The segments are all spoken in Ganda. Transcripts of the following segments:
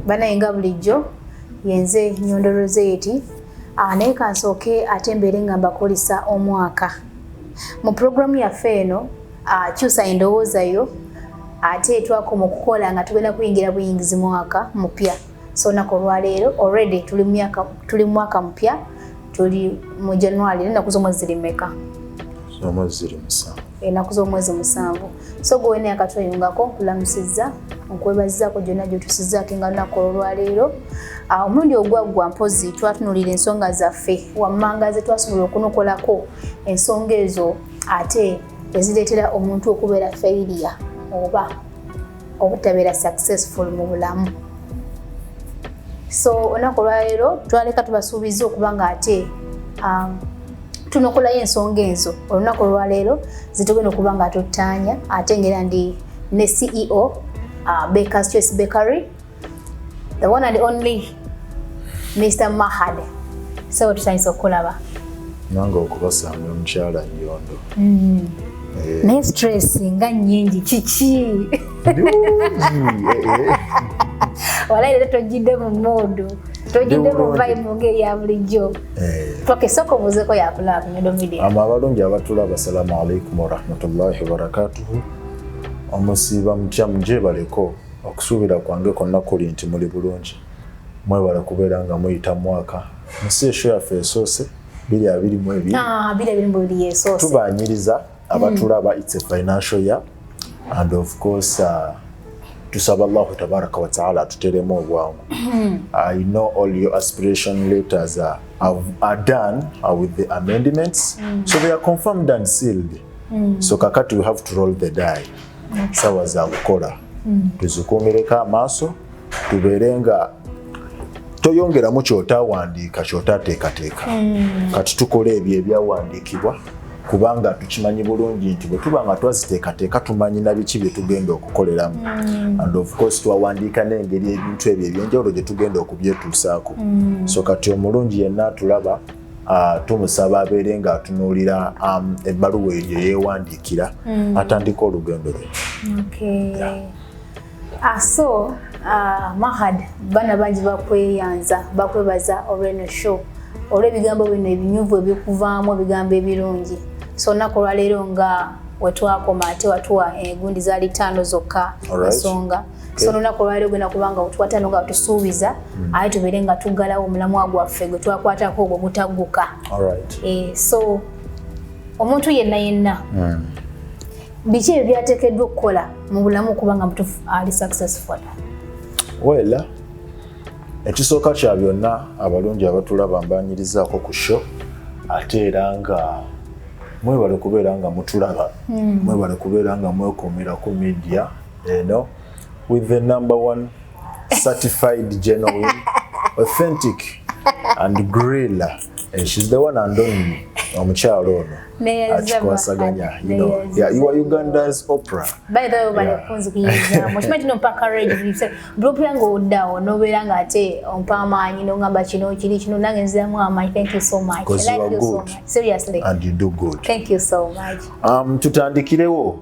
Banayenga bulijjo yenze Nyondo Rozet naye kansooke ate mbeere nga mbakolesa omwaka mu programu yaffe eno Kyuusa Endowoozayo ate twakoma okukola nga tugenda kuyingira buyingizi mwaka mupya so nako olwaleero already tuli mwaka mpya tuli mu January ennaku z'omwezi limeka ennaku z'omwezi musanvu so gwe ne akatweyungako kulamusizza nkwebazizaako gyonna gyotusizaako nga lunaku olwaleero omulundi ogwaggwa mpozi twatunulira ensonga zaffe wammanga ze twasobola okunokolako ensonga ezo ate ezireetera omuntu okubeera failure oba obutabeera successful mu bulamu so olunaku olwaleero twaleka tubasuubiza okuba nga ate tunokolayo ensonga ezo olunaku olwaleero zitugenda okuba nga tuttaanya ate ngera ndi ne CEO Baker's Choice Bakery, the one and only Mr. Mahad. So tutandise okulaba. Nange okubasanga omukyala Nyondo. Ne stress nga nnyingi kiki. Walayi leero tojjidde mu mood. Tojjidde mu vibe ngeri ya bulijjo. Twakesoko muzeeko yakulaba Nyondo Media. Abalungi abatulaba assalamu alaikum wa rahmatullahi wa barakatuhu. Omusiiba mutya muje baleko okusuubira kwange konna kuli nti muli bulungi mwebala kubeera nga muyita mwaka museesho yaffe esoose 2022 yesoose tubaanyiriza abatulaba it's a financial year and of course tusaba Allahu tabaraka wa ta'ala tuteremu obwangu. I know all your aspiration letters are done with the amendments so they are confirmed and sealed so kakati we have to roll the die. Sawa za kukola tuzikumireko amaaso tubeerenga toyongeramu kyotawandiika kyotateekateeka kati tukola ebyo ebyawandiikibwa kubanga tukimanyi bulungi nti bwe tuba nga twaziteekateeka tumanyi na biki bye tugenda okukoleramu and of course twawandiika n'engeri ebintu ebyo ebyenjawulo gye tugenda okubyetuusaako so kati omulungi yenna atulaba tumusaba abeere nga atunuulira ebbaluwa eyo yeewandiikira atandika olugendo lwe. So Mahad bana bangi bakweyanza bakwebaza olw'eno show olw'ebigambo bino ebinyuvu ebikuvaamu ebigambo ebirungi so nnaku olwaleero nga wetwakoma ate watuwa engundi zaali 5 zokka ensonga so lunaku olwaleero genda kubanga otukwatano nga tusuubiza aye tubeere nga tuggalawo omulamwa gwaffe gwe twakwatako ogwo gutagguka so omuntu yenna biki ebyo byateekeddwa okukola mu bulamu okuba nga mutuufu ali successful? Well, ekisooka kya byonna abalungi abatulaba mbaanyirizaako ku show ate era nga mwebale kubeera nga mutulaba mwebale kubeera nga mwekuumira ku media eno with the #1 certified genuine authentic and grill she's the one and only omukyalo ono akikwasaganya you are Uganda's Oprah. By the way balekunzikiza mukimanyi no mpaka radio group yangu oddawo nobeera nga ate ompa amaanyi nongamba kino kiri kino nange nziramu amaanyi. Thank you so much. Like you so much. Seriously. And you do good. Thank you so much. Tutandikirewo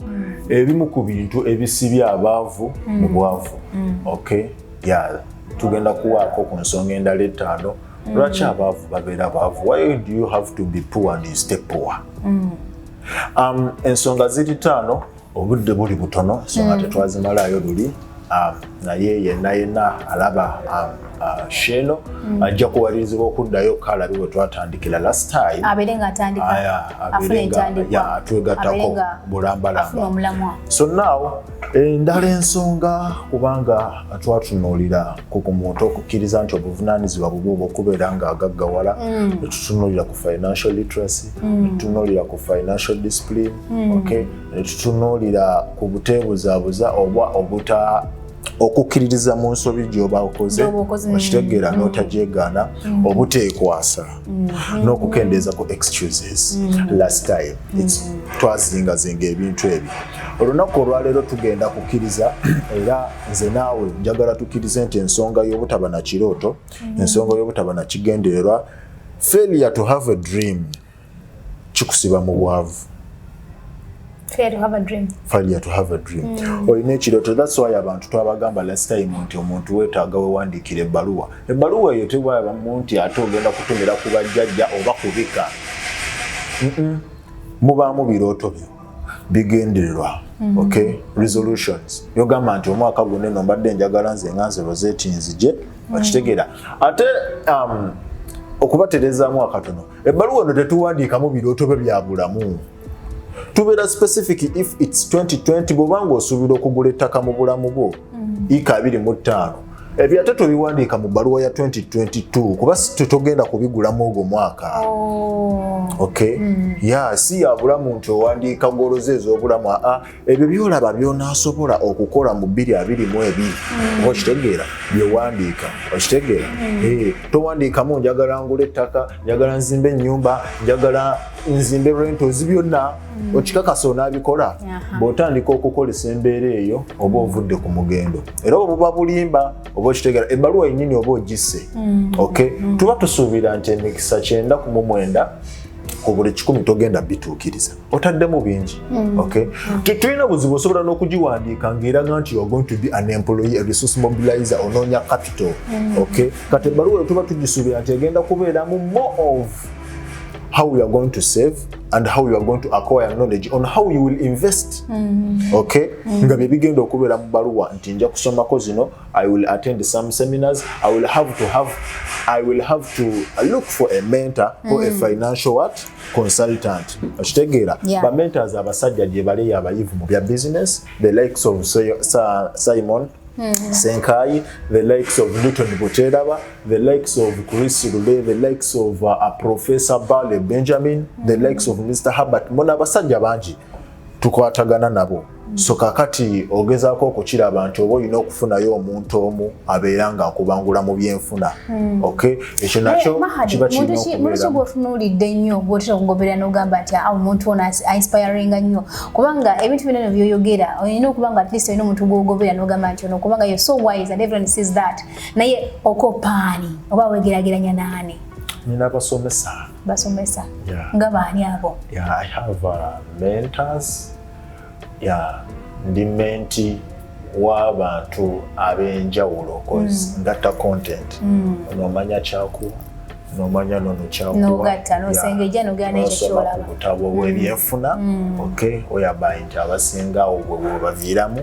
ebimu ku bintu ebisibya abaavu mu Bwaavu. Okay? Yeah. Tugenda kuwaako ku nsonga endala 5. Lwaki abaavu babeera abaavu? Why do you have to be poor and you stay poor? Ensonga ziri 5 obudde buli butono so ate twazimalayo luli naye yenna alaba sheno ajja kuwalirizibwa okuddayo kalabi bwe twatandikira last time abeerenga atandika afune entandikwa atwegattako bulambalamba so now endala ensonga kubanga twatunuulira ku muntu okukkiriza nti obuvunaanyizibwa bubwo okubeera nga agaggawala tutunuulira ku financial literacy tutunuulira ku financial discipline okay tutunuulira ku buteebuzaabuza oba okukkiririza mu nsobi gy'oba okoze okitegeera n'otajeegaana obuteekwasa n'okukendeeza ku excuses last time twazingazinga ebintu ebyo olunaku olwaleero tugenda kukkiriza era nze naawe njagala tukkirize nti ensonga y'obutaba na kirooto ensonga y'obutaba na kigendererwa failure to have a dream kikusiba mu bwavu. Failure to have a dream. Failure to have a dream. Olina ekirooto. That's why abantu twabagamba last time nti omuntu weetaaga weewandiikira ebbaluwa. Ebbaluwa eyo tebwabamu nti ate ogenda kutumira ku bajjajja oba kubika. Mubaamu birooto byo bigendererwa. Okay? Resolutions. Yogamba nti omwaka guno eno mbadde njagala nze Nyondo Rozet nzije okitegeera. Ate okubaterezaamu akatono. Ebbaluwa eno tetuwandiikamu birooto bye bya bulamu. Tubeera specific if it's 2020 bw'obanga osuubira okugula ettaka mu bulamu bwo ika 25 ebyo ate tobiwandiika mu bbaluwa ya 2022 kuba tetogenda kubigulamu ogwo mwaka. Okay? Si ya bulamu nti owandiika goloze ez'obulamu ebyo byolaba byonaasobola okukola mu 2022 oba okitegeera byewandiika okitegeera. Towandiikamu njagala ngula ettaka njagala nzimbe ennyumba njagala nzimbe rentals byonna okikakasa onaabikola bw'otandika okukolesa embeera eyo oba ovudde ku mugendo era obuba bulimba oba okitegeera ebbaluwa yennyini oba ogisse. Okay? Tuba tusuubira nti emikisa 9 ku buli 10 togenda bituukiriza otaddemu bingi. Okay? Tulina buzibu osobola n'okugiwandiika ng'eraga nti you are going to be an employee, a resource mobilizer, onoonya capital. Okay? Kati ebbaluwa tuba tugisuubira nti egenda kubeeramu more of how we are going to save and how you are going to acquire knowledge on how you will invest. Okay? Nga bye bigenda okubeera mu bbaluwa nti nja kusomako zino, I will attend some seminars, I will have to look for a mentor or a financial consultant. Okitegeera ba mentors abasajja gye baleeyo abayivu mu bya business, the likes of Simon Senkai, the likes of Newton Buteraba, the likes of Chris Rule, the likes of Professor Bale Benjamin, the likes of Mr. Herbert. Mona basajja bangi tukwatagana nabo. So kakati ogezaako okukiraba nti oba olina okufunayo omuntu omu abeera nga akubangula mu byenfuna. Okay? Ekyo nakyo kiba kirina okubeera. Omuntu bw'otunuulidde nnyo bw'otera okugoberera n'ogamba nti omuntu ono inspiringa nnyo kubanga ebintu byonna by'oyogera olina okuba nga at least olina omuntu gw'ogoberera n'ogamba nti ono kubanga you're so wise and everyone sees that naye okopaani oba weegerageranya naani? Nina basomesa. Basomesa? Nga baani abo? I have mentors. Ndi menti w'abantu ab'enjawulo ngatta content n'omanya kyakuwa n'omanya nono kyakuwa n'ogatta n'osengejja n'ogera n'ekyo ky'olaba ku butabo bw'ebyenfuna. Okay? Oyabaye nti abasinga awo bwe bwebaviiramu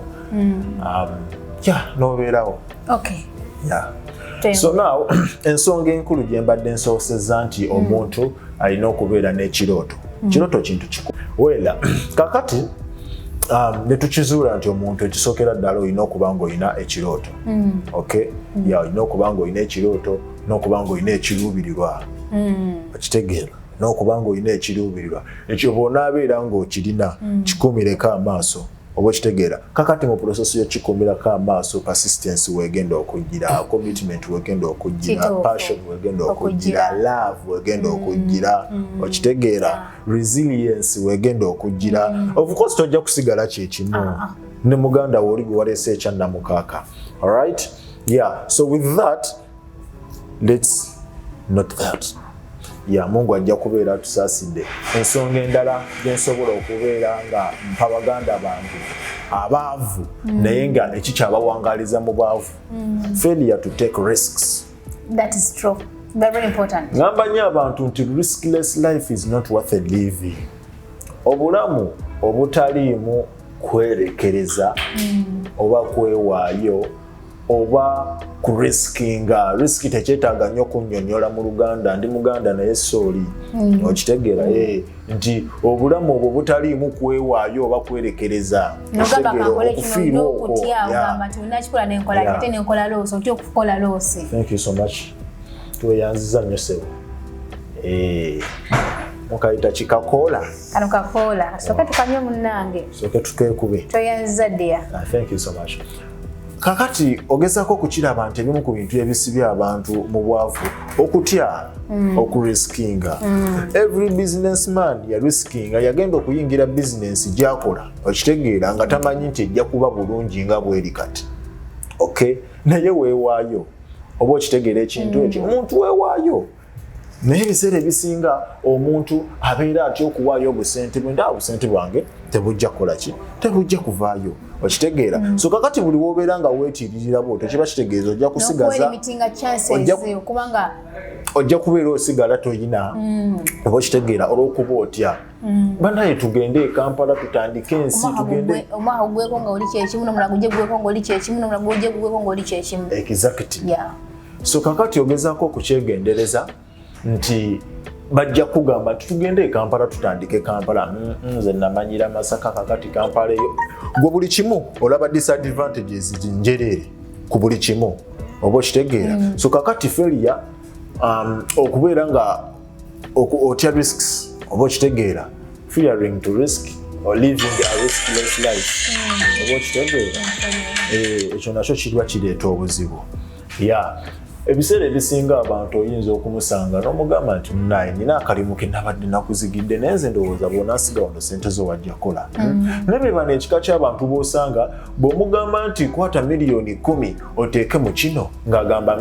n'obeerawo. Okay. So now ensonga enkulu gye mbadde nsoosezza nti omuntu alina okubeera n'ekirooto. Kirooto kintu kikulu. Wela kakati netukizuula nti omuntu ekisookera ddala olina okuba ng'olina ekirooto. Okay? Olina okuba ng'olina ekirooto n'okuba ng'olina ekiruubirirwa. Okitegeera n'okuba ng'olina ekiruubirirwa ekyo bw'onaabeera ng'okirina kikuumireko amaaso oba okitegeera. Kakati mu process y'okikuumirako amaaso persistence weegenda okugira, commitment weegenda okugira, passion weegenda okugira, love weegenda okugira okitegeera, resilience weegenda okugira. Of course tojja kusigala kyekimu ne muganda wo oli gwe waleese ekyannamukaaka. Alright? So with that let's note that. Mungu ajja kubeera atusaasidde. Ensonga endala gyensobola okubeera nga mpa baganda bange abaavu naye nga ekikyabawangaaliza mu bwavu. Failure to take risks. That is true. Very important. Ngamba nnyo abantu nti riskless life is not worth living. Obulamu obutaliimu kwerekereza oba kwewaayo oba ku riskinga. Riski tekyetaaga nnyo kunnyonnyola mu Luganda, ndi Muganda naye sooli. Okitegeera nti obulamu obwo butaliimu kwewaayo oba kwerekereza. Okufiirwa okwo. Thank you so much. Tweyanziza nnyo ssebo. Mukayita kikakoola. Kano kakoola. Sooke tukanywe munnange. Sooke tukekube. Tweyanziza ddeya. Thank you so much. kakati ogezako okukiraba nti ebimu ku bintu ebisibya abantu mu bwavu okutya okuriskinga. Every businessman ya riskinga yagenda okuyingira business gyakola okitegeera nga tamanyi nti ejja kuba bulungi nga bweri kati. Okay, naye weewaayo oba okitegeera ekintu ekyo omuntu weewaayo. Naye ebiseera ebisinga omuntu abeera atya okuwaayo obusente bwe ndaa obusente bwange tebujja kukola ki tebujja kuvaayo okitegeera. So kakati buli wobeera nga weetiiririra bw'otyo kiba kitegeeza ojja kusigaza ojja kubeera osigala toyina oba okitegeera olw'okuba otya. Banaye tugende e Kampala tutandike ensi tugende omwaka ogweko nga oli kyekimu n'omulala gujje gweko nga oli kyekimu n'omulala gujje gweko nga oli kyekimu. Exactly. So kakati ogezaako okukyegendereza nti bajja kugamba tugende e Kampala tutandike Kampala. Nze namanyira Masaka kakati Kampala eyo gwe buli kimu olaba disadvantages njereere ku buli kimu oba okitegeera. So kakati failure okubeera nga otya risks oba okitegeera fearing to risk or living a riskless life oba okitegeera ekyo nakyo kiba kireeta obuzibu. Ebiseera ebisinga abantu oyinza okumusanga n'omugamba nti naye nina akalimu ke nabadde nakuzigidde naye nze ndowooza bw'onaasiga wano ssente zo wajja kola. Naye bano ekika ky'abantu b'osanga bw'omugamba nti kwata miliyoni 10 oteeke mu kino ng'agamba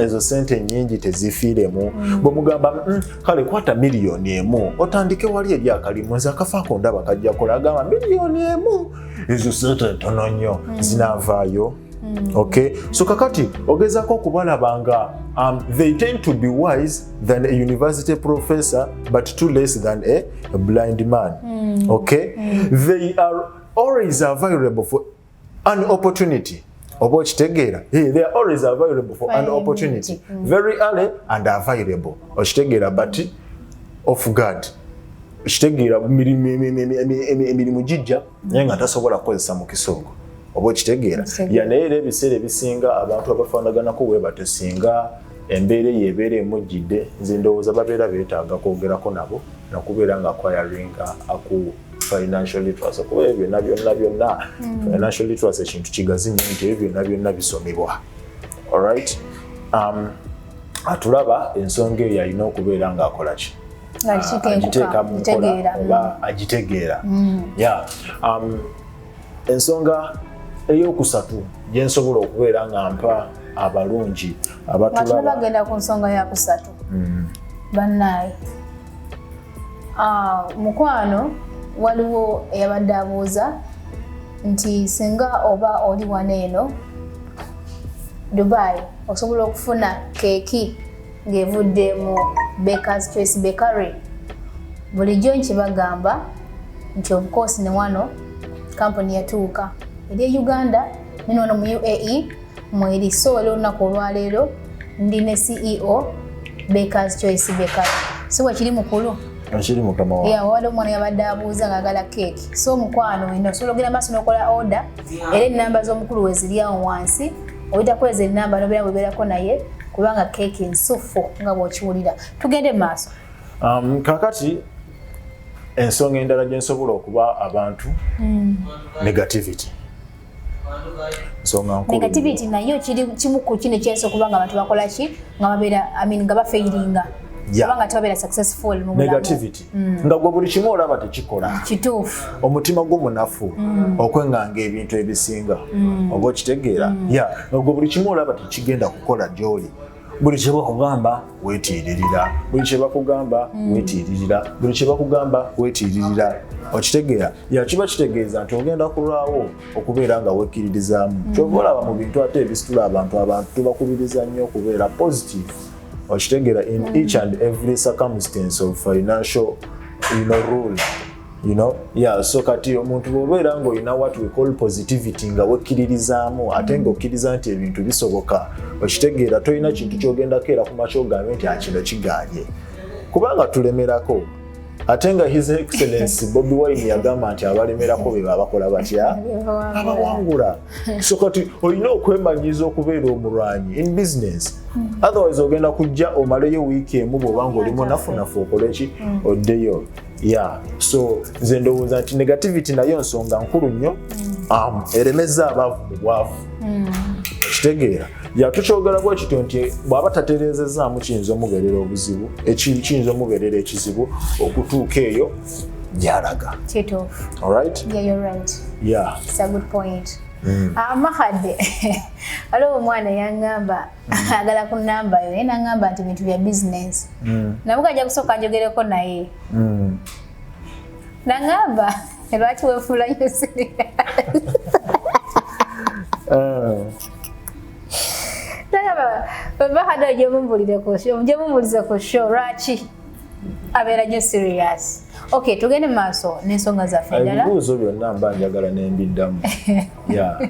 ezo ssente nnyingi tezifiiremu. Bw'omugamba kale kwata miliyoni 1 otandike wali eri akalimu nze akafaako ndaba kajja kola agamba miliyoni 1 ezo ssente ntono nnyo zinaavaayo. Okay, so kakati ogezaako okubalaba nga they tend to be wise than a university professor but too less than a blind man. Okay, they are always available for an opportunity. Oba okitegeera they are always available for an opportunity. Very early and available okitegeera but off guard. Okitegeera emirimu gijja naye nga tasobola kukozesa mu kisongo oba okitegeera. Naye era ebiseera ebisinga abantu abafaanaganako bwe batesinga embeera yeebeera emujjidde nze ndowooza babeera beetaaga kwogerako nabo nakubeera nga acquiring aku financial literacy kuba ebyo byonna financial literacy ekintu kigazi nnyo nti ebyo byonna bisomebwa. Alright, atulaba ensonga eyo alina okubeera ng'akola ki agiteeka mu nkola oba agitegeera. Ensonga eyokusatu gye nsobola okubeera nga mpa abalungi abatulaba bagenda ku nsonga ya kusatu. Bannaye mukwano waliwo eyabadde abuuza nti singa oba oli wano eno Dubai osobola okufuna keeki ng'evudde mu Baker's Choice Bakery. Bulijjo nkibagamba nti of course ne wano kampuni yatuuka eri Uganda nino mu UAE mweri so olunaku olwaleero ndi ne CEO Baker's Choice Bakery. So wakiri mukulu akiri mukama wa waliwo omwana yabadde abuuza ng'agala keeki. So mukwano ino osobola okugenda maaso n'okola order era ennamba z'omukulu we ziri awo wansi obitakweza ennamba n'obeera webeerako naye kubanga keeki ensufu nga bw'okiwulira. Tugende mu maaso. Kakati ensonga endala gye nsobola okuba abantu negativity. Negativity nayo kiri kimu ku kino kyenso kubanga abantu bakola ki nga babeera nga bafailinga kubanga tebabeera successful mu bulamu. Negativity nga gwe buli kimu olaba tekikola kituufu omutima gw'omunafu okwenganga ebintu ebisinga oba okitegeera nga gwe buli kimu olaba tekigenda kukola gy'oli. Buli kye bakugamba weetiiririra, buli kye bakugamba weetiiririra, buli kye bakugamba weetiiririra okitegeera. Kiba kitegeeza nti ogenda kulwawo okubeera nga wekkiririzaamu. Kyova olaba mu bintu ate ebisitula abantu tubakubiriza nnyo okubeera positive okitegeera in each and every circumstance of financial rule. So kati omuntu bw'obeera ng'olina what we call positivity nga wekkiririzaamu ate ng'okkiriza nti ebintu bisoboka okitegeera tolina kintu ky'ogendako era ku makya ogambe nti kino kigaanye kubanga tulemerako. Ate nga His Excellency Bobi Wine yagamba nti abalemerako be babakola batya abawangula. So kati olina okwemanyiza okubeera omulwanyi in business. Otherwise ogenda kujja omaleyo wiiki emu bw'obanga oli munafunafu okole ki oddeyo. So nze ndowooza nti negativity nayo nsonga nkulu nnyo eremeza abaavu mu bwavu kitegeera yatukyogera bwe kityo nti bw'aba tatereezezaamu kiyinza omubeerera obuzibu kiyinza omubeerera ekizibu okutuuka eyo gy'alaga. Alright? Yeah, you're right. Yeah. It's a good point. Mahad, waliwo omwana yangamba agala ku namba yo, yena ngamba nti bintu bya business. Namuka ajja kusooka njogereko naye. Nangamba lwaki weefuula nnyo serious? Mahad ojemumbulize ku show lwaki abeera nnyo serious. Okay, tugende maaso n'ensonga zaffe endala. Ebibuuzo byonna mba njagala n'embiddamu. Yeah.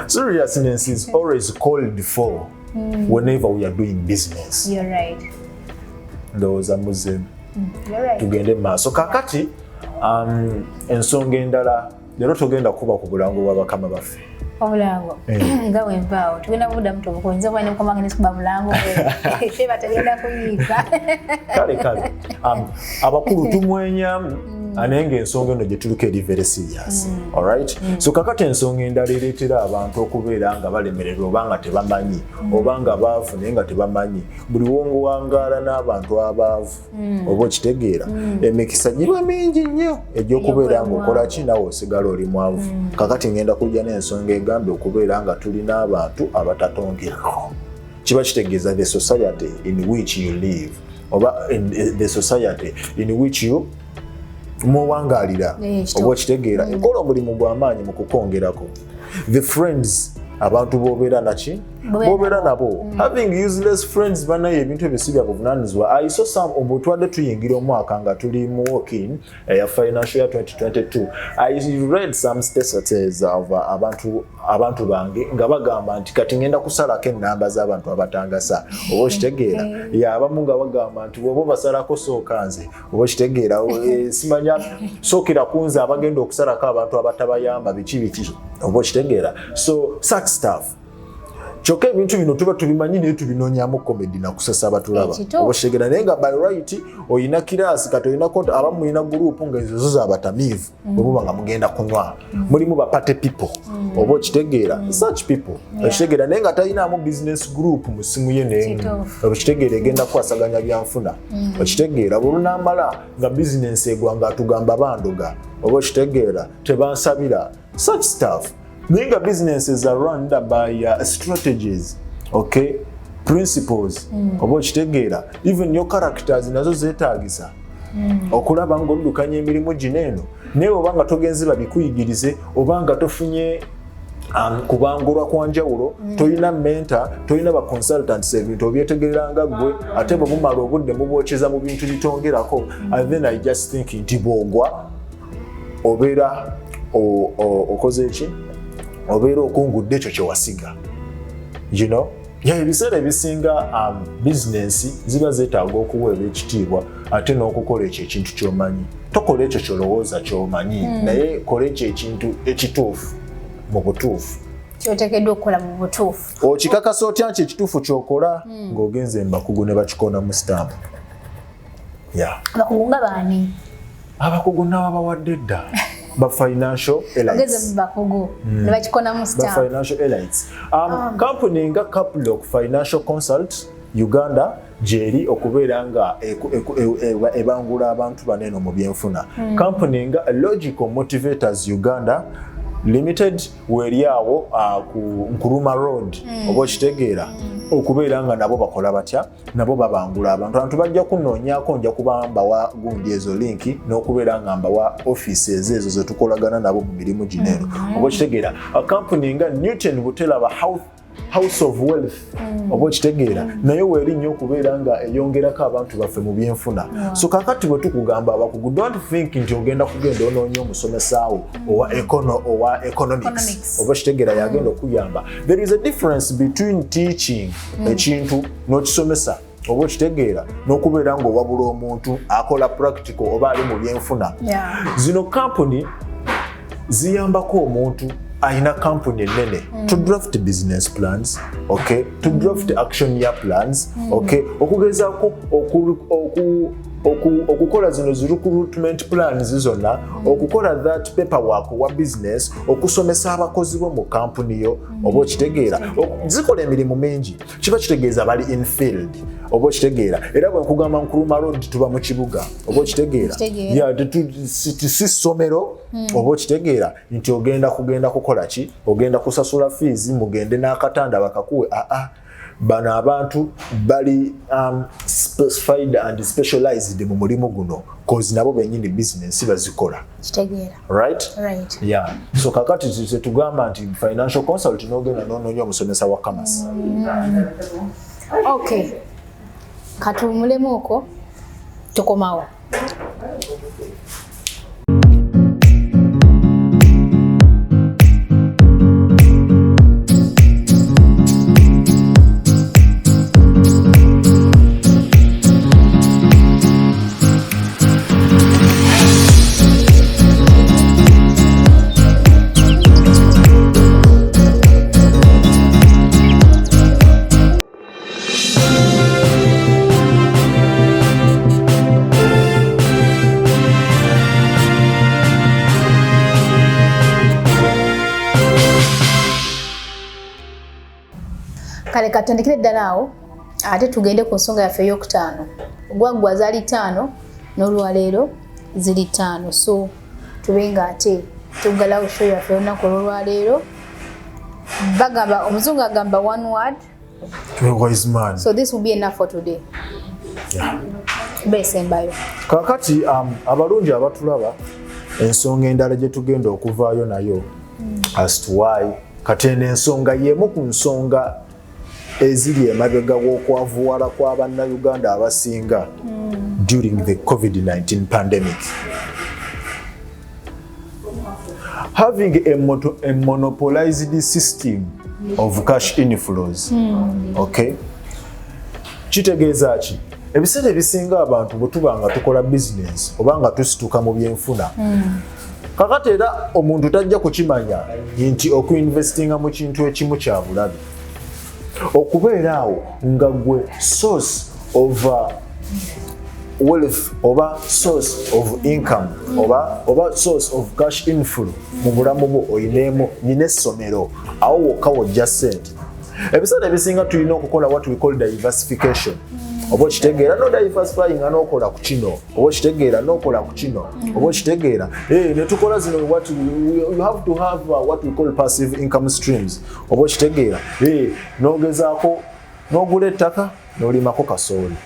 Seriousness is always called for whenever we are doing business. You're right. Ndowooza muzeemu. You're right. Tugende maaso. Kakati ensonga endala leero tugenda kuba ku bulango bwa bakama baffe. Obulango nga wenvaawo tugenda kubuda muto bukoyinza kuba nemukamanga nesikuba bulango feba tegenda kuyiika kale abakulu tumwenyamu naye ng'ensonga eno gye tuliko eri very serious. Alright? So kakati ensonga endala ereetera abantu okubeera nga balemererwa oba nga tebamanyi oba nga baavu naye nga tebamanyi buli wongo wangaala n'abantu abaavu oba okitegeera emikisa giba mingi nnyo egy'okubeera ng'okola ki nawe osigala oli mwavu. Kakati ngenda kujja n'ensonga egambye okubeera nga tulina abantu abatatongerako. Kiba kitegeeza the society in which you live oba the society in which you muwangalira oba okitegeera ekola omulimu gw'amaanyi mu kukongerako. The friends abantu bobeera naki bobeera nabo having useless friends banaye ebintu ebyo si bya buvunaanyizibwa. I saw some obutwadde tuyingira omwaka nga tuli mu walking ya financial year 2022. I read some statistics of abantu bange nga bagamba nti kati ngenda kusalako ennamba z'abantu abatangasa oba okitegeera abamu nga bagamba nti oba basalako sooka nze oba okitegeera simanya sookera ku nze abagenda okusalako abantu abatabayamba biki oba okitegeera. So such stuff. Kyokka ebintu bino tuba tubimanyi naye tubinoonyamu komedi nakusasa abatulaba oba okitegeera naye nga by right oyina kiraasi kati oyina konta abamu mulina gurupu nga ezo z'abatamiivu bwe muba nga mugenda kunywa mulimu bapate people oba okitegeera such people okitegeera naye nga talinaamu business group mu ssimu ye n'emu okitegeera egenda kukwasaganya byanfuna okitegeera bulunaamala nga bizinensi egwa nga atugamba bandoga oba okitegeera tebansabira such stuff. Naye businesses are run by strategies, okay, principles oba okitegeera even your characters nazo zeetaagisa okulaba ng'oddukanya emirimu gino eno naye oba nga togenze babikuyigirize oba nga tofunye kubangulwa kwa njawulo toyina mentor toyina ba consultants ebintu obyetegereranga gwe ate bwe mumala obudde mubwokyeza mu bintu bitongerako and then I just think nti bwogwa obeera okoze eki obeera okungudde ekyo kyewasiga ebiseera ebisinga bizinensi ziba zeetaaga okuweebwa ekitiibwa ate n'okukola ekyo ekintu ky'omanyi. Tokola ekyo kyolowooza ky'omanyi naye kola ekyo ekintu ekituufu mu butuufu kyoteekeddwa okukola mu butuufu. Okikakasa otya nti ekituufu kyokola ng'ogenze mbakugu ne bakikoona mu sitampu. Abakugu nga baani? Abakugu n'ababawadde dda ba financial elites. Ba financial elites. Company nga Capital Financial Consult Uganda gyeri okubeera nga ebangula abantu banene mu byenfuna. Company nga Logical Motivators Uganda Limited weeryawo ku Nkuruma Road oba okitegeera okubeera nga nabo bakola batya nabo babangula abantu bajja kunoonyaako nja kubamba wa gundi ezo linki n'okubeera nga mbawa offices ezo zetukolagana nabo mu mirimu gino eno oba okitegeera. Company nga Newton Butelaba House of Wealth oba okitegeera naye weeri nnyo okubeera nga eyongerako abantu baffe mu byenfuna. So kakati bwe tukugamba abakugu don't think nti ogenda kugenda onoonya omusomesaawo owa economics oba okitegeera yagenda okuyamba. There is a difference between teaching ekintu n'okisomesa oba okitegeera n'okubeera ng'owabula omuntu akola practical oba ali mu byenfuna. Zino company ziyambako omuntu ayina company enene to draft business plans, okay, to draft action year plans, okay, okugezaako okukola zino recruitment plans zonna okukola that paperwork wa business okusomesa abakozi bo mu company yo oba okitegeera zikola emirimu mingi kiba kitegeeza bali in field oba okitegeera era bwe nkugamba Nkuruma Road tuba mu kibuga oba okitegeera si ssomero oba okitegeera nti ogenda kukola ki ogenda kusasula fees mugende n'akatanda bakakuwe bano abantu bali specified and specialized mu mulimu guno cause nabo benyini business bazikola right yeah so kakati tugamba nti financial consult nogenda nononyo omusomesa wa commerce okay katumulemu oko tukomawo kale katandikire ddala awo ate tugende ku nsonga yaffe ey'okutaano ogwaggwa zaali 5 n'olwaleero ziri 5 so tubenga ate tuggalawo show yaffe olunaku olwaleero bagamba omuzungu agamba one word to a wise man so this will be enough for today besembayo kakati abalungi abatulaba ensonga endala gye tugenda okuvaayo nayo as to why katene ensonga yemu ku nsonga ezili emabega w'okwavuwala kw'Abannayuganda abasinga during the COVID-19 pandemic. Having a monopolized system of cash inflows, okay? Kitegeeza ki? Ebiseera ebisinga abantu bwe tuba nga tukola business oba nga tusituka mu byenfuna kakati era omuntu tajja kukimanya nti okuinvestinga mu kintu ekimu kya bulabe okubeera awo nga gwe source of wealth oba source of income oba source of cash inflow mu bulamu bwo oyineemu nyina essomero awo wokka wojja ssente ebiseera ebisinga tulina okukola what we call diversification oba okitegeera no diversifying n'okola ku kino oba okitegeera n'okola ku kino oba okitegeera ne tukola zino what you have to have what we call passive income streams oba okitegeera n'ogezaako n'ogula ettaka n'olimako kasooli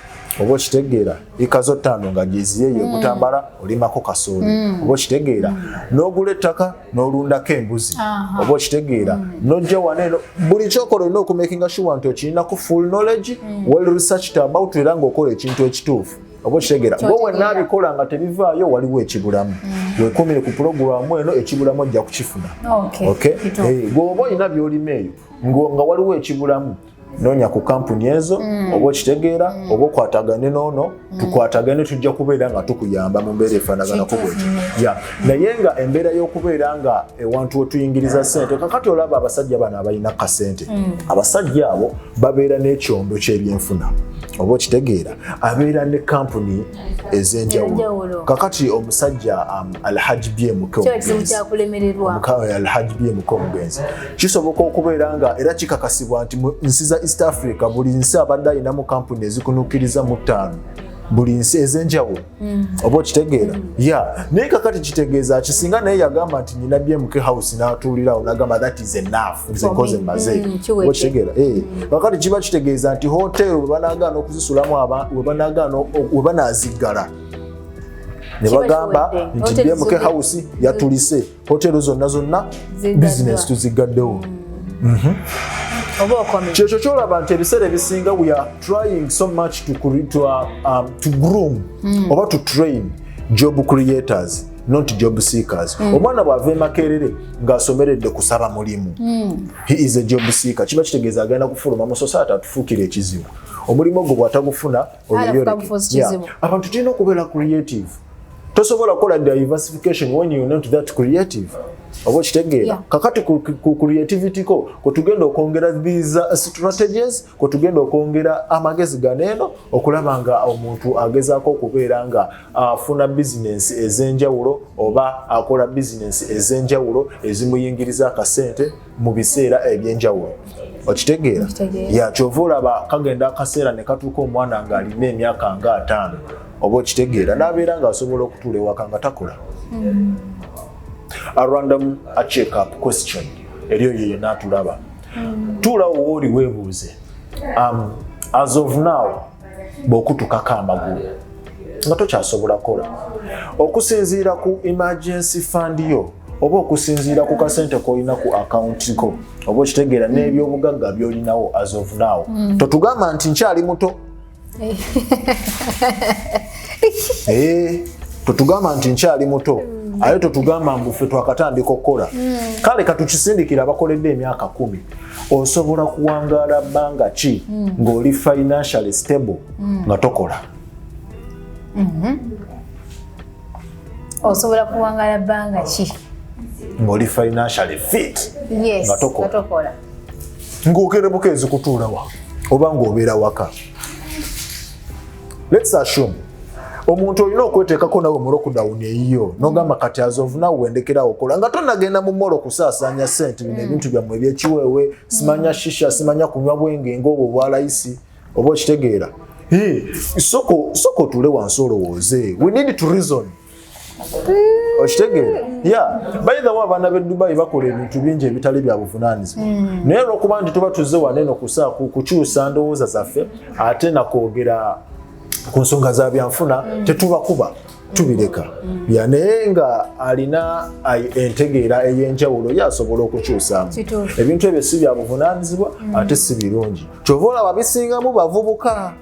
oba okitegeera ikazo 5 nga giziyeyo Okutambala olimako kasooli oba okitegeera n'ogula ettaka n'olundako embuzi oba okitegeera n'ojja waneeno buli kyokola olina okumakinga sure nti okirinako full knowledge well researched about era ng'okola ekintu ekituufu oba okitegeera gwe wenna abikola nga tebivaayo waliwo ekibulamu weekumire ku pulogulamu eno ekibulamu ojja kukifuna gweoba olina byolima eyo nga waliwo ekibulamu nonya ku kampuni ezo oba okitegeera oba okwatagane noono tukwatagane tujja kubeera nga tukuyamba mu mbeera efaanaganako bwetyo naye nga embeera y'okubeera nga ewantu wetuyingiriza ssente kakati olaba abasajja bano abalina kasente abasajja abo babeera n'ekyombo ky'ebyenfuna oba okitegeera abeera ne kampuni ez'enjawulo kakati omusajja Alhaji BMK omugenzi kisoboka okubeera nga era kikakasibwa nti mu nsi za East Africa buli nsi abadde alinamu kampuni ezikunuukiriza mu 5 buli nsi ez'enjawulo oba okitegeera naye kakati kitegeeza kisinga naye yagamba nti nyina BMK house n'atuulirawo n'agamba that is enough nze nkoze maze oba okitegeera kakati kiba kitegeeza nti hoteeri we banaagaana okuzisulamu we banaaziggala ne bagamba nti BMK house yatulise hoteeri zonna business tuzigaddewo kyekyo kyolaba nti ebiseera ebisinga we are trying so much to groom oba to train job creators not job seekers omwana bw'ava emakerere ng'asomeredde kusaba mulimu he is a job seeker kiba kitegeeza agenda kufuluma mu society atufuukira ekizibu omulimu ogwo bw'atagufuna abantu tulina okubeera creative tosobola kukola diversification when you're not that creative obo kitegeera kakati ku creativity ko tugenda okwongera these strategies ko tugenda okwongera amagezi ganeno okulaba nga omuntu agezaako okubeera nga afuna business ezenjawulo oba akola business ezenjawulo ezimuyingiriza akasente mu biseera ebyenjawulo okitegeera ya kyova olaba kagenda akaseera ne katuuka omwana nga alina emyaka nga 5 oba okitegeera n'abeera nga asobola okutuula ewaka nga takola a random a check up question eriyo yeye natulaba tuulawo wooli weebuuze as of now bw'okutukako amagulu nga tokyasobola kola okusinziira ku emergency fund yo oba okusinziira ku kasente koolina ku account ko oba okitegeera n'ebyobugagga byolinawo as of now totugamba nti nkyali muto totugamba nti nkyali muto aye totugamba mbu ffe twakatandika okukola kale katukisindikira abakoledde emyaka 10 osobola kuwangaala bbanga ki ng'oli financially stable nga tokola osobola kuwangaala bbanga ki ng'oli financially fit nga tokola ng'okerebuka ezikutuulawa oba ng'obeera waka. Let's assume omuntu olina okweteekako nawe mu lockdown eyiyo n'ogamba kati as of now wendekerawo okola nga tonnagenda mu molo kusaasaanya ssente bino ebintu byammwe ebyekiweewe simanya shisha simanya kunywa bwenge ng'obwo bwalayisi oba okitegeera soko tule wansi olowooze we need to reason okitegeera by the way abaana b'e Dubai bakola ebintu bingi ebitali bya buvunaanyizibwa naye lw'okuba nti tuba tuzze waneno kukyusa ndowooza zaffe ate nakwogera ku nsonga za byanfuna tetubakuba tubireka naye nga alina entegeera ey'enjawulo yasobola okukyusaamu ebintu ebyo si bya buvunaanyizibwa ate si birungi kyova olaba bisingamu bavubuka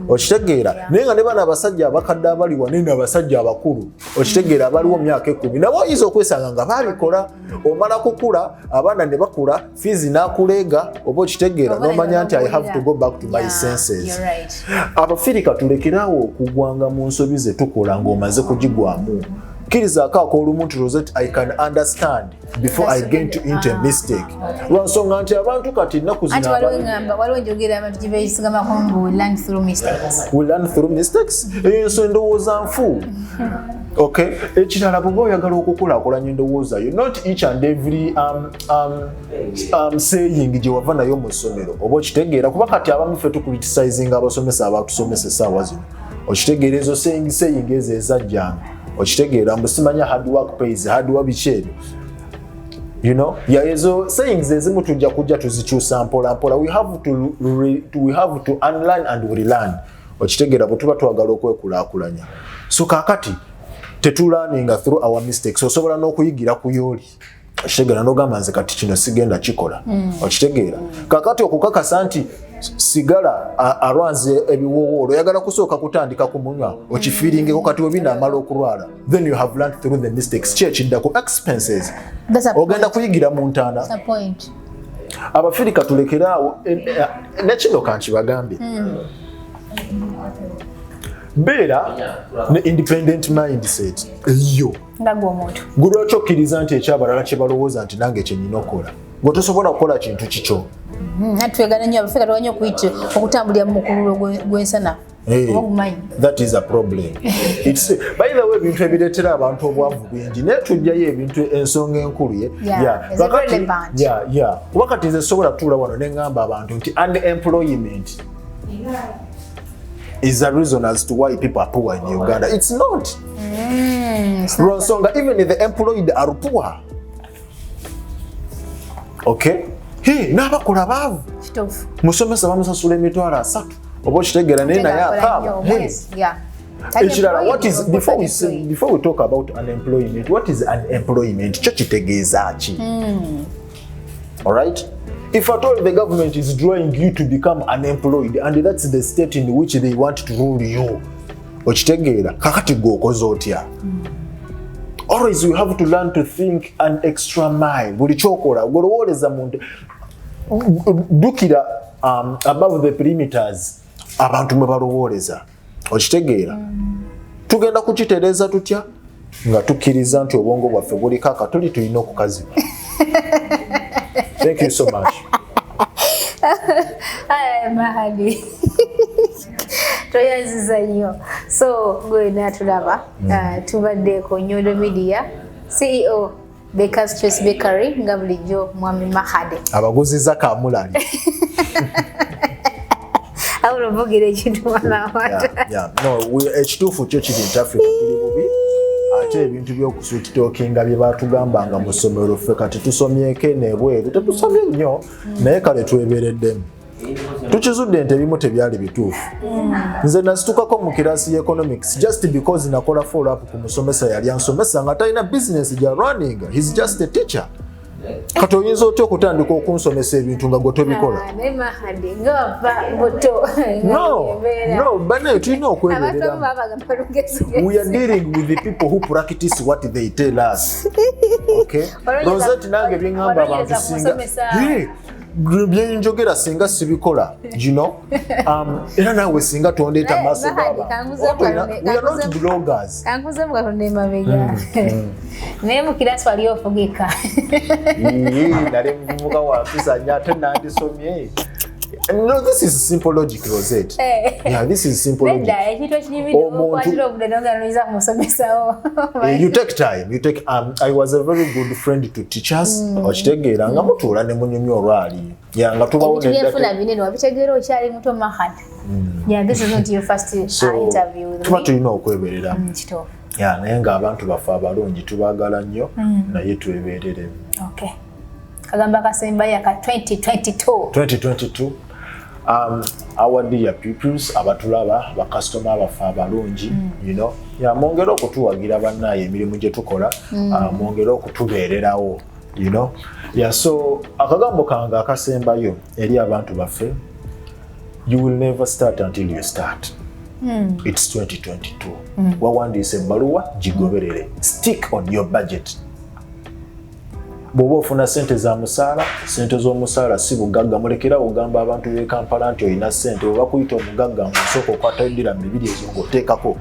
okitegeera naye nga ne bana abasajja abakadde abali wanene abasajja abakulu okitegeera abaliwo myaka 10 nabo oyinza okwesanga nga babikola omala kukula abaana ne bakula fiizi n'akuleega oba okitegeera n'omanya nti I have to go back to my senses. Abafirika tulekeraawo okugwanga mu nsobi ze tukola ng'omaze kugigwamu kkirizaako ak'olumu nti Rozet I can understand before I get into a mistake. Lwansonga nti abantu kati ennaku zino waliwo njogera abantu gye beesigamako ngu we learn through mistakes. We learn through mistakes? Enso endowooza nfu. Okay, ekirala bw'oba oyagala okukulaakulanya endowooza yo not each and every saying gye wava nayo mu ssomero oba okitegeera kuba kati abamu ffe tucriticizinga abasomesa abatusomesa essaawa zino okitegeera ezo saying ezo ezajjanga okitegeera mbu simanya hard work pays hard work biki ebyo ezo sayings ezimu tujja kujja tuzikyusa mpola mpola we have to unlearn and relearn okitegeera bwe tuba twagala okwekulaakulanya so kakati tetulaninga through our mistakes osobola n'okuyigira ku yooli okitegeera n'ogamba nze kati kino sigenda kikola okitegeera kakati okukakasa nti sigala arwanze ebiwowoolo oyagala kusooka kutandika kumunywa okifiiringeko kati webinaamala okulwala then you have learned through the mistakes kyekiddako expenses ogenda kuyigira mu ntaana abafirika tulekeraawo nekino kankibagambye beera ne independent mindset eyo gwe lwaki okkiriza nti ekyabalala kye balowooza nti nange kyenina okukola gwe tosobola kukola kintu kikyo natwegana nnyo abafirika tewanya okutambulira mu mukululo gw'ensana that is a problem. By the way ebintu ebireetera abantu obwavu bingi naye tujjayo ebintu ensonga enkulu kuba kati nze sobola tuula wano ne ngamba abantu nti unemployment is a reason as to why people are poor in Uganda. It's not. Lwansonga even the employed are poor. Okay? N'abakola baavu musomesa bamusasula emitwalo 3 oba okitegeera naye naye akaaba ekirala what is before we talk about unemployment what is unemployment kyo kitegeeza ki alright if at all the government is drawing you to become unemployed and that's the state in which they want to rule you okitegeera kakati gwokoze otya always you have to learn to think an extra mile buli kyokola ogolowooleza muntu dukira above the perimeters abantu mwe balowooleza okitegeera tugenda kukitereeza tutya nga tukkiriza nti obwongo bwaffe buliko akatuli tulina okukaziba. Thank you so much. Mahad. Toyanziza nnyo. So gwe natulaba tubadde ku Nyondo Media CEO Baker's Choice Bakery nga bulijjo mwami Mahad. Abaguziza kamulani. Awulo bogere ekintu mwana wata. No, ekituufu kyo kiri nti Africa tuli bubi. Ate ebintu by'okusweetalkinga bye batugambanga mu ssomero ffe kati tusomyeko n'ebweru tetusomye nnyo naye kale twebeereddemu. Tukizudde nti ebimu tebyali bituufu. Nze nasitukako mu kirasi economics just because nakola follow up ku musomesa yali ansomesa nga talina business gya running. He's just a teacher. Kati oyinza otya okutandika okunsomesa ebintu nga gwe tobikola? No, banaye tulina okweberera. We are dealing with the people who practice what they tell us. Okay? Rozet nange bingamba abantu singa. Byenjogera singa sibikola, you know? Era nawe singa tuondeeta maaso baba. We are not bloggers. Kankuze mukatonde mabega. Naye mu kirasi wali ofugika. Nali muvubuka wampisa nnyo ate nandisomye. No, this is simple logic, Rozet. Yeah, this is simple logic. You take time. You take. I was a very good friend to teachers. Okitegeera nga mutuula ne munyumya olwali. Yeah, nga tubawo ne byefuna binene wabitegeera okyali muto Mahad. Yeah, this is not your first interview with me. Tuba tulina okweberera. Kituufu. Yeah, naye ng'abantu baffe abalungi tubaagala nnyo naye tweberere. Okay. Kagamba kasemba yaka 2022. Our dear pupils, abatulaba, bakasitoma baffe abalungi, you know. Yeah, mwongera okutuwagira bannaye emirimu gye tukola, mwongera okutubeererawo, you know. Yeah, so akagambo kange akasembayo eri abantu baffe, you will never start until you start. It's 2022. Wawandiise ebbaluwa gigoberere. Stick on your budget. Bw'oba ofuna ssente za musaala, ssente z'omusaala si bugagga. Mulekera ogamba abantu b'e Kampala nti olina ssente, oba kuyita omugagga ng'osooka okwata dirham 2 ezo ng'oteekako.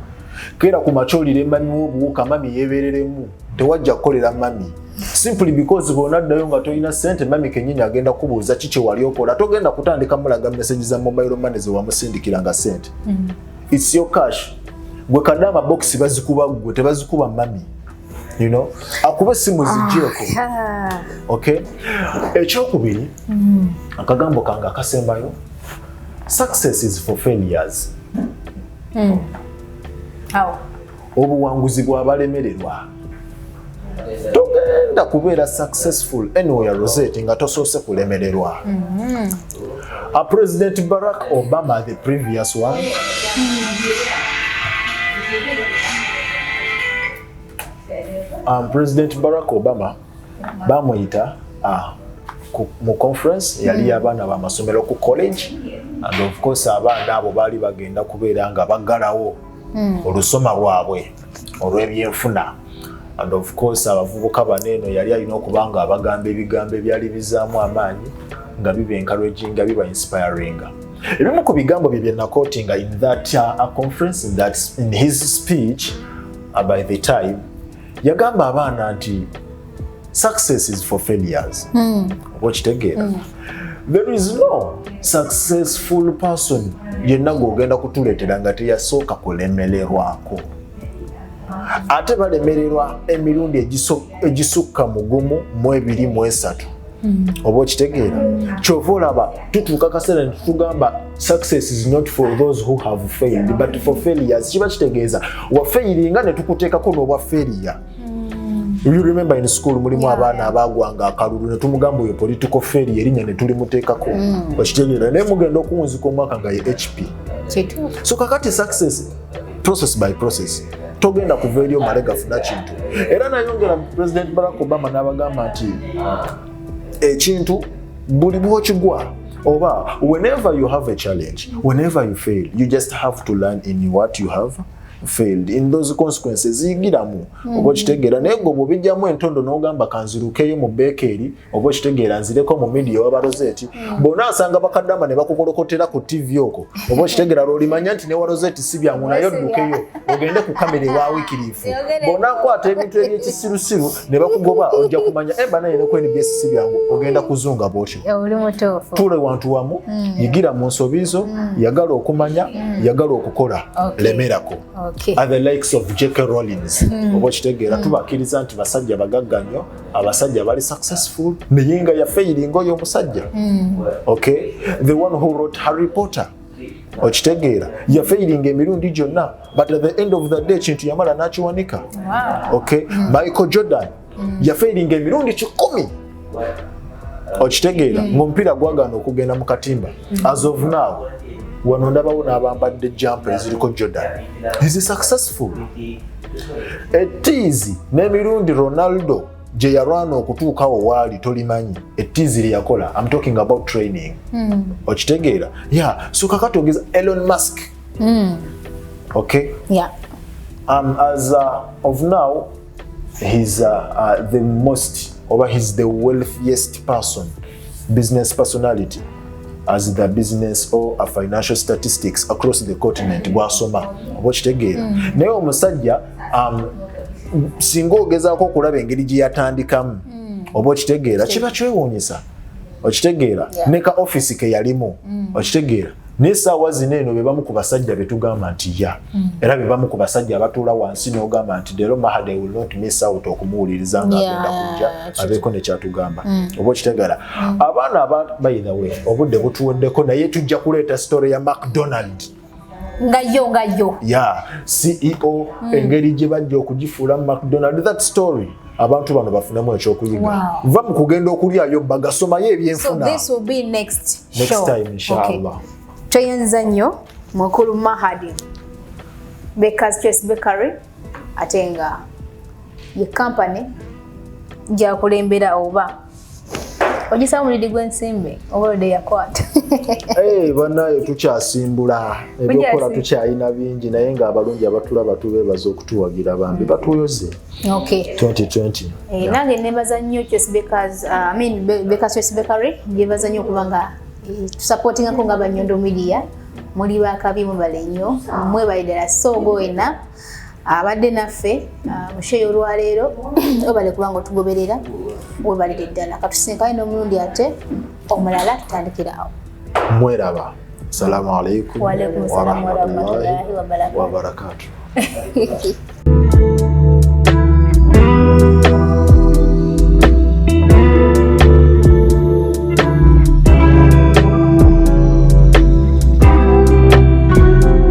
Keera ku makyolire mami w'obuwuka mami yeebereremu, tewajja kukolera mami. Simply because bw'onaddayo nga tolina ssente, mami kennyini agenda kubuuza ki kye wali okola. Togenda kutandika mulaga message za mobile money ze wamusindikiranga ssente. It's your cash. Gwe kadde amaboxi bazikuba gwe, tebazikuba mami. You know, akube simu zijeko. Okay? Ekyokubiri, akagambo kange akasembayo, success is for failures. How? Obuwanguzi bw'abalemererwa. Togenda kubeera successful anywhere Rozet nga tosoose kulemererwa. President Barack Obama, the previous one, President Barack Obama bamuyita mu conference yali abaana b'amasomero ku college, and of course abaana abo baali bagenda kubeera nga baggalawo olusoma lwabwe olw'ebyenfuna, and of course abavubuka baneeno yali alina okuba nga abagamba ebigambo ebyali bizaamu amaanyi nga biba encouraging nga biba inspiring. Ebimu ku bigambo bye bye nakotinga in that conference, in his speech by the time yagamba abaana nti success is for failures. Okitegeera. There is no successful person yenna ng'ogenda kutuleetera nga teyasooka kulemererwako. Ate balemererwa emirundi egisukka mu gumu mu 2 mu 3. Oba okitegeera. Kyova olaba tutuuka kaseera ne tutugamba success is not for those who have failed but for failures. Kiba kitegeeza wafeiringa ne tukuteekako n'obwa failure. You remember in school mulimu abaana abagwanga akalulu ne tumugamba oyo political failure erinnya ne tulimuteekako. Okitegeera naye mugenda okuwunzika omwaka nga ye HP. So kakati success process by process. Togenda kuva eri omale gafuna kintu. Era nayongera President Barack Obama n'abagamba nti ekintu buli bw'okigwa oba whenever you have a challenge, whenever you fail, you just have to learn in what you have failed in those consequences zigiramu obo kitegeera naye go bobijjamu entondo n'ogamba kanzirukeyo mu bakery obo kitegeera nzireko mu media wa Rozet bona asanga bakaddama ne bakukolokotera ku TV oko obo kitegeera lolimanya nti ne wa Rozet si byangu nayo ddukeyo ogende ku kamera wa wikirifu bona kwata ebintu ebyekisirusiru ne bakugoba ojja kumanya bana yene ku NBS si byangu ogenda kuzunga bwotyo oli mutofu tule wantu wamu yigira mu nsobizo yagala okumanya yagala okukola lemerako are the likes of J.K. Rowling's obo kitegeera tubakiriza nti basajja bagagganyo abasajja bali successful neyinga ya failing oyo musajja okay the one who wrote Harry Potter okitegeera ya failing emirundi gyonna but at the end of the day kintu yamala nakiwanika okay Michael Jordan ya failing emirundi 10 okitegeera ngompira gwagana okugenda mu katimba as of now wano ndabawo n'abambadde jumper eziriko Jordan is successful etizi n'emirundi Ronaldo gye yarwana okutuukawo waali tolimanyi etizi lye yakola I'm talking about training okitegeera so kakatogeza Elon Musk okay as of now he's the most or he's the wealthiest business personality as the business or a financial statistics across the continent gwasoma obokitegeera naye omusajja singa ogezaako okulaba engeri gye yatandikamu obokitegeera kiba kyewuunyisa okitegeera ne ka office ke yalimu okitegeera n'essaawa zino eno be bamu ku basajja be tugamba nti era be bamu ku basajja abatuula wansi n'ogamba nti leero Mahad will not miss out okumuwuliriza ng'agenda kujja abeeko ne kyatugamba oba okitegeera abaana by the way obudde butuweddeko naye tujja kuleeta story ya McDonald ngayo CEO engeri gye bajja okugifuula McDonald that story abantu bano bafunemu ekyokuyiga va mu kugenda okulyayo bagasomayo ebyenfuna so this will be next time inshallah Toyenza nnyo mukulu Mahad Baker's Choice Bakery atenga ye company gyakulembera oba ogisaba mulidi gwensimbe obolode yakwata banaye tukyasimbula ebyokola tukyayina bingi naye nga abalungi abatulaba tubeebaza okutuwagira bambi batuyoze 2020 nange nebaza nnyo Baker's Choice Bakery ngebaza nnyo kubanga supportingako nga Nyondo Media muli bakabi mubale nnyo mwebalidala sogoena abadde naffe musheyo olwaleero obale kubanga otugoberera webalire ddala katusinkane n'omulundi ate omulala tutandikirawo mweraba assalamu alaikum wa alaikum assalam wa rahmatullahi wa barakatuh